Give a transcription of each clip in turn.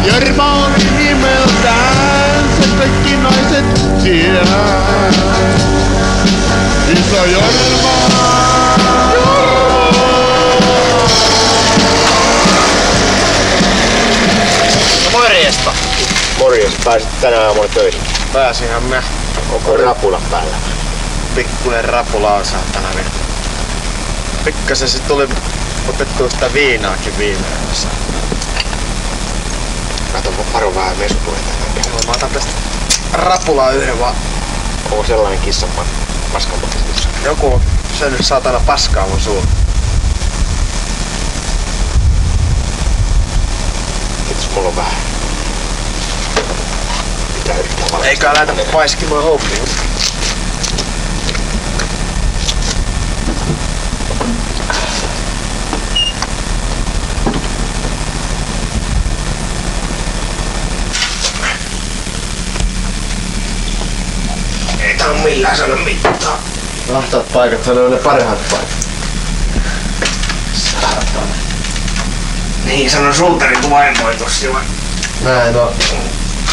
Jorma oli nimeltään, sen kaikki naiset tiedää. Iso Jorma. No morjesta. Morjes, pääsit tänä aamulla töihin. Pääsinhän mä. Onko rapula päällä? Pikkuinen rapula on saatana vielä. Pikkasen se tuli otettua sitä viinaakin viimeisessä. Kato, varo vähän mesupuja tänään. Joo, mä otan tästä rapulaa yhden vaan. Onko sellainen kissan paskanpotisuus? Joku syönyt saatana paskaa mun suuhun. Kiitos, mulla on vähän. Pitää yrittää valmistaa. Eikä lähtä paiskimaan houppiin. Ei tää on millään sano mittaa. Ahtaat paikat, on ne parhaat paikat. Saatana. Niin sanoi sultarin vaimoi tossa jo. Näin on.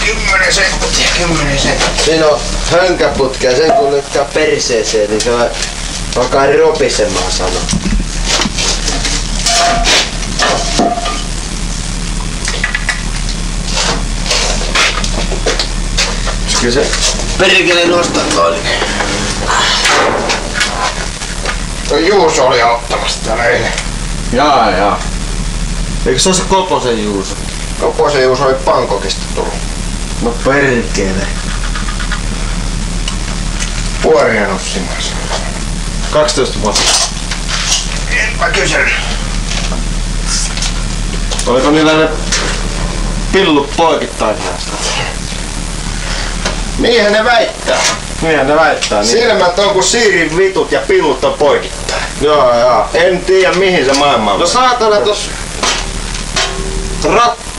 10 sekuntia, 10 sekuntia. Siinä on hönkäputkea, sen kun lykkää perseeseen, niin se alkaa ropisemaan sana. Kyllä se perkele nostaa toinen. No Juuso oli auttamassa täällä eilen. Jaa. Eikö se ole se Koposen Juuso? Koposen Juuso oli Bangkokista tullut. No perkele. Puoria nussimassa. 12 vuotta. Enpä kysellyt. Oliko niillä ne pillut poikittain näistä? Niinhän ne väittää. Niinhän ne väittää. Niin. Silmät on kuin siirin vitut ja pillut on poikittain. Joo. En tiedä mihin se maailma on. No saatana tos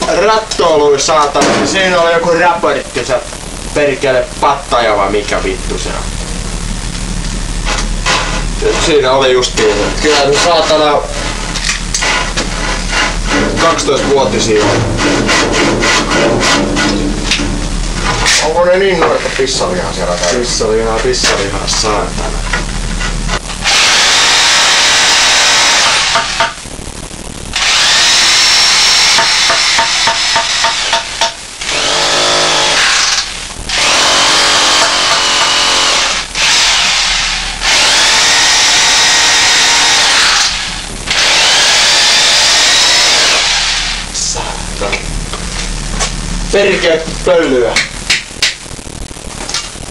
rattoului saatana, niin siinä oli joku raportti, se perkele pattaja vai mikä vittu se on. Siinä oli justiin se. Kyllä se saatana 12-vuotisia on. Onko ne niin nuorta pissalihaa siellä täällä? Pissalihaa saatana. Perkele pölyä.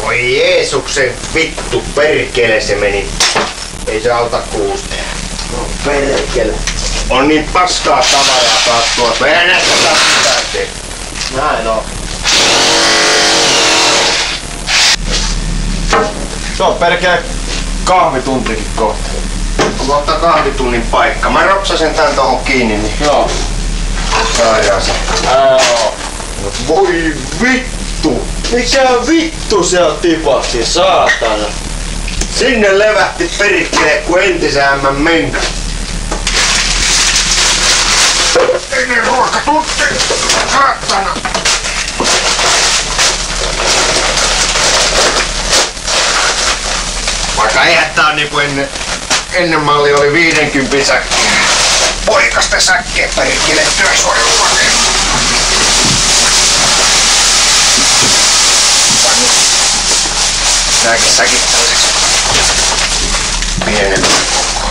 Voi Jeesuksen vittu perkele se meni. Ei se auta kuusteen. No perkele. On niin paskaa tavaraa taas tuolta. Eihän näistä tappitaan. Näin on. Se on perkele kahvituntikin kohta. Kohta kahvitunnin paikka. Mä ropsasen tän tohon kiinni, niin Joo. saadaan se. Joo. Voi vittu! Mikä vittu se on tipahti, saatana? Sinne levähti perkele, kun entisen ämmän mennä. Ennen ruokatunti! Saatana! Vaikka eihän tää on niinku ennen malli oli 50 säkkiä. Poikasten säkkiä perkele työsuojeluvaneen. Tääkin säkit tällaiseksi pienemmän koko.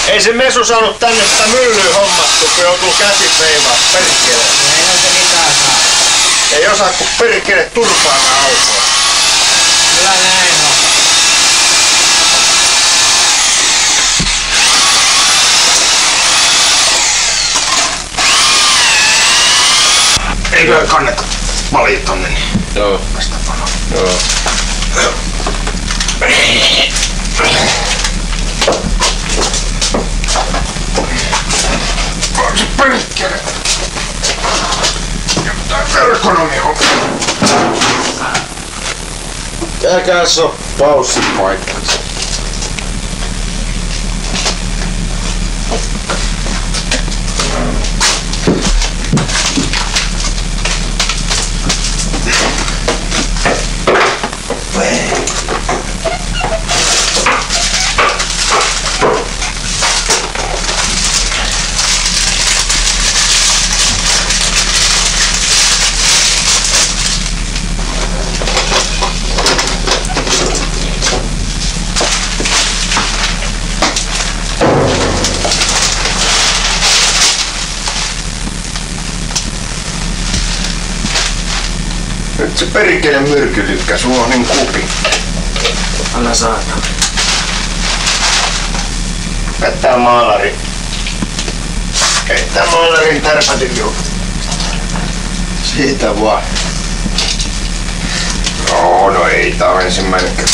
Ei se Mesu saanut tänne sitä myllyä hommattu, kun joutuu käsin veivaa perkele. Ei se mitään saa. Ei osaa kun perkele turpaamaan autoa. Kyllä näin on. Eikö kanneta paljon tonne niin? Joo. Vastapano. Joo. On se perkele. Eikä se oo paussipaikkansa. Nyt se perkele myrkytykkä, sulla on niin kupi. Älä saata. Jättää maalari. Jättää maalarin tärpätin jo. Siitä vaan. No ei, tää on ensimmäinen kerta.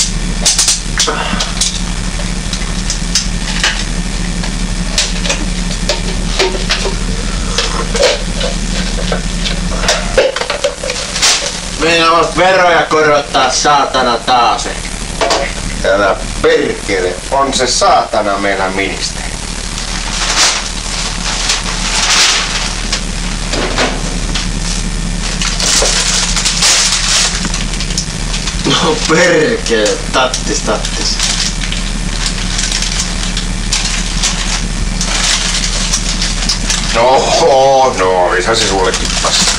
Meinaavat veroja korottaa saatana taas. Älä perkele, on se saatana meillä ministeri. No perkele, tattis. No, isä se sullekin passaa.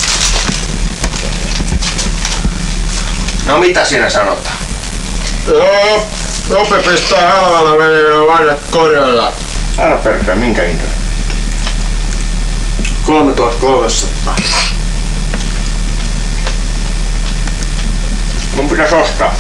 No mitä siinä sanotaan? Joo, Jope pistää halvalla menee vanhat korjalla. Älä perkele, minkä hinta? 3300. Mun pitäis ostaa.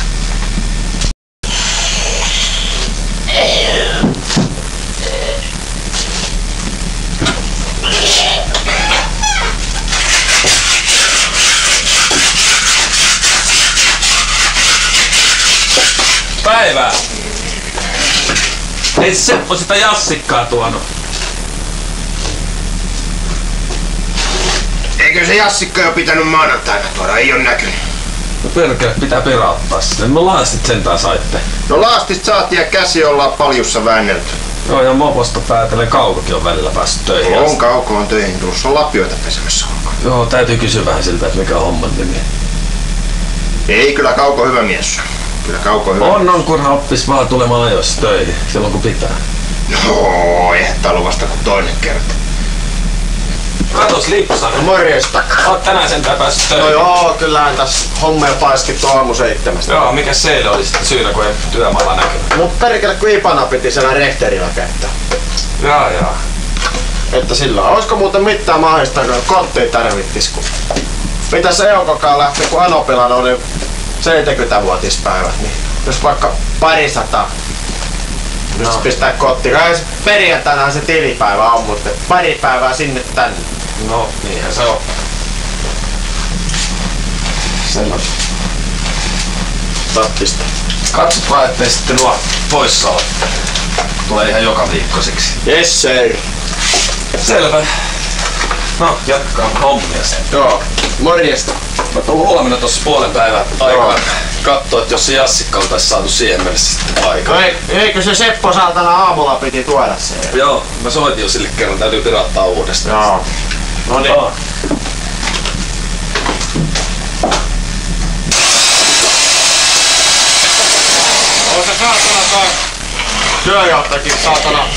Päivää! Ei Seppo sitä jassikkaa tuonut. Eikö se jassikka jo pitänyt maanantaina tuoda? Ei oo näkynyt. No perkele, pitää pirauttaa sitä. No laastit sentään saitte. No laastista saatiin ja käsi ollaan paljussa väännelty. Joo, ja moposta päätellen Kaukokin on välillä päässyt töihin. On Kauko on töihin tullut, se on lapioita pesemässä olkoon. Joo, täytyy kysyä vähän siltä, että mikä on homman nimi. Ei, kyllä Kauko hyvä mies. Kyllä Kauko hyvä. On, kunhan oppis vaan tulemaan ajoissa töihin, silloin kun pitää. No, eihän tää ollut vasta kuin toinen kerta. Katos Lipsanen. Morjesta. Oot tänään sentään päässyt töihin. No joo, kyllähän tässä hommia paiskittu aamu 7. Joo, mikä seille oli sitten syynä, kun ei työmaalla näkynyt? Mut perkele kun Ipana piti siellä rehterillä käyttää. Jaa. Että sillä olisiko muuten mitään mahdollista, kun konttiin tarvittis, kun mitäs Eukokaan lähti, kun Anopilana oli 70-vuotispäivät, niin jos vaikka 200 jos pistää kotiin. Kai se perjantaina se tilipäivä on, mutta pari päivää sinne tänne. No, niinhän se on. Sellainen. Tattista. Katsot vaan, ettei sitten nuo poissaolot tulee ihan joka viikkosiksi. Yes sir. Selvä. No, jatkaa hommia sen. Joo, morjesta. Mä tuun huomenna tossa puolen päivän aikaa kattoo, että jos se jassikka oltais saatu siihen mennessä sitten aikaa. No eikö se Seppo saatana aamulla piti tuoda se? Joo, mä soitin jo sille kerran, täytyy pirauttaa uudestaan. Joo. No niin. On se saatana toi työjohtajakin saatana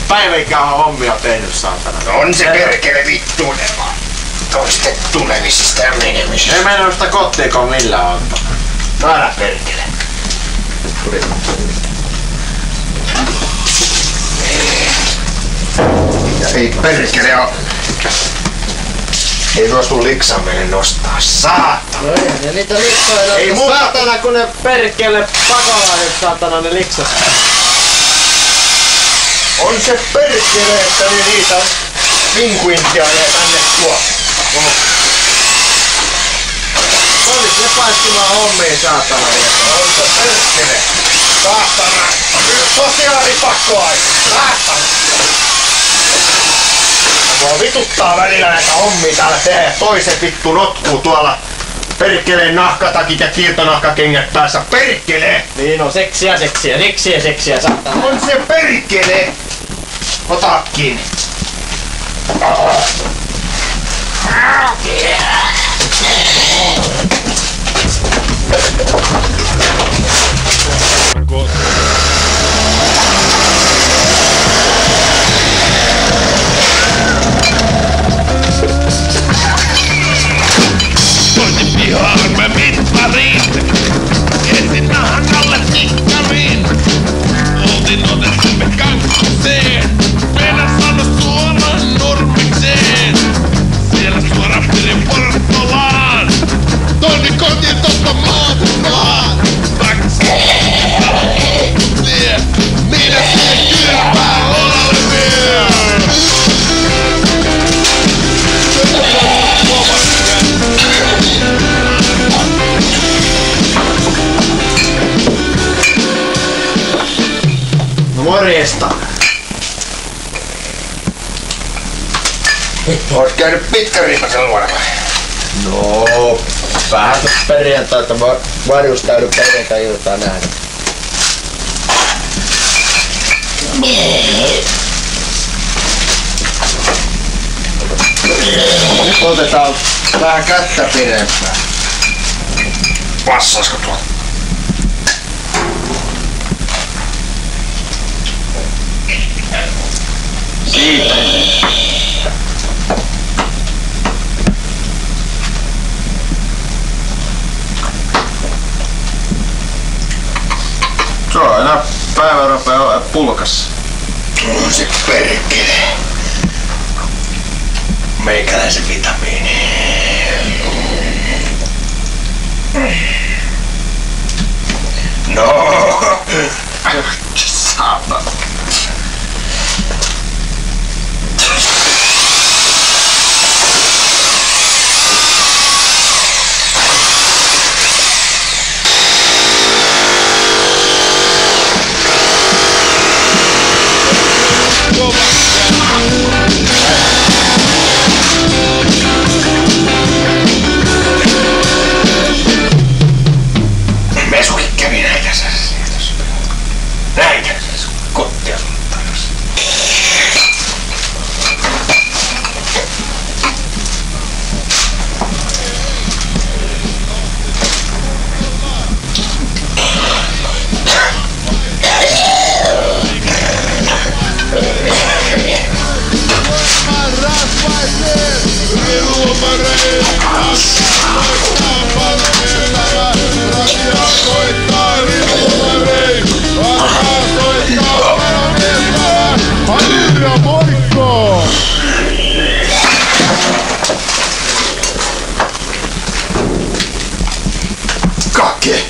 päivinkään hommia tehnyt saatana. No on se perkele vittuinen vaan. Toisten tulemisista ja menemisistä. Ei mennä sitä kotiinkaan millään antaa. No älä perkele. Ja ei perkele oo. Ei tuo sun liksan mene nostaa. Saatana! No ei niitä liksoja Ei ei saatana kun ne perkele pakolaiset saatana ne liksat. On se perkele, että ne niitä vinkuintianeja tänne tuo. Olis ne paiskimaan hommiin saatana. On se perkele. Saatana! Sosiaalipakkoaika! Saatana! Mua vituttaa välillä näitä hommia täällä tehdä. Toiset vittu notkuu tuolla Perkeleen nahkatakit ja kiertonahkakengät päässä. Perkelee! Niin on seksiä, saatana. On se perkelee! Ota kiinni. Soitin pihaan mä mittariin. Etin nahan alle tikkariin. Oltiin otettumme kankkoseen. Meidän sano suoraan nurmikseen. Siellä suoraan pirin portolaan. Tonni kotiin tosta maailmaan. Minä teen kylpää olalle vielä. No morjesta. Oot käynyt pitkäriipasella luona vai? No, vähän tuossa perjantaita varjustaudun perjantai-iltaan nähdä. Nyt otetaan vähän kättä pidempään. Passasko tuo? Siitä. Se on aina päivä rupeaa pulkassa. On se perkele. Meikäläisen vitamiini. No. Saatana. Mesukin kävi näitä sieltä. Näitä kottia sulle tarjosi. Moikko! Kake!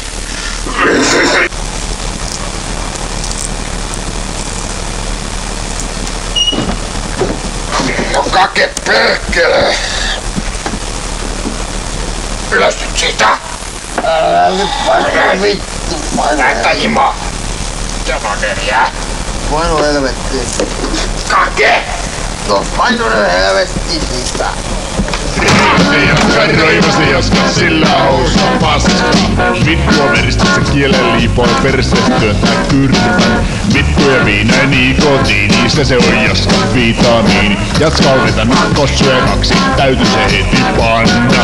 No kake perkele! Ylöstyt siitä! Älä nyt paina vittu, Näyttä himaa! Jamakeria! paino helvettiin. Kake! No paino ne helvettiin siitä. Raivasi jaska sillä housa paska. Vittua veristyssä kielen liipoi perse työntää kyrpän. Vittu ja viina ja nikotiinista se on jaska vitamiini. Jaska otetaan nyt kossuja 2, täytyy se heti panna.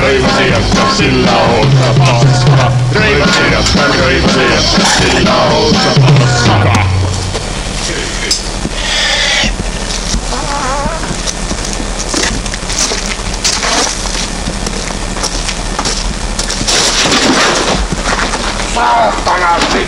Raivasi jaska sillä housa paska. Raivasi jaska sillä housa paska. Saatanasti!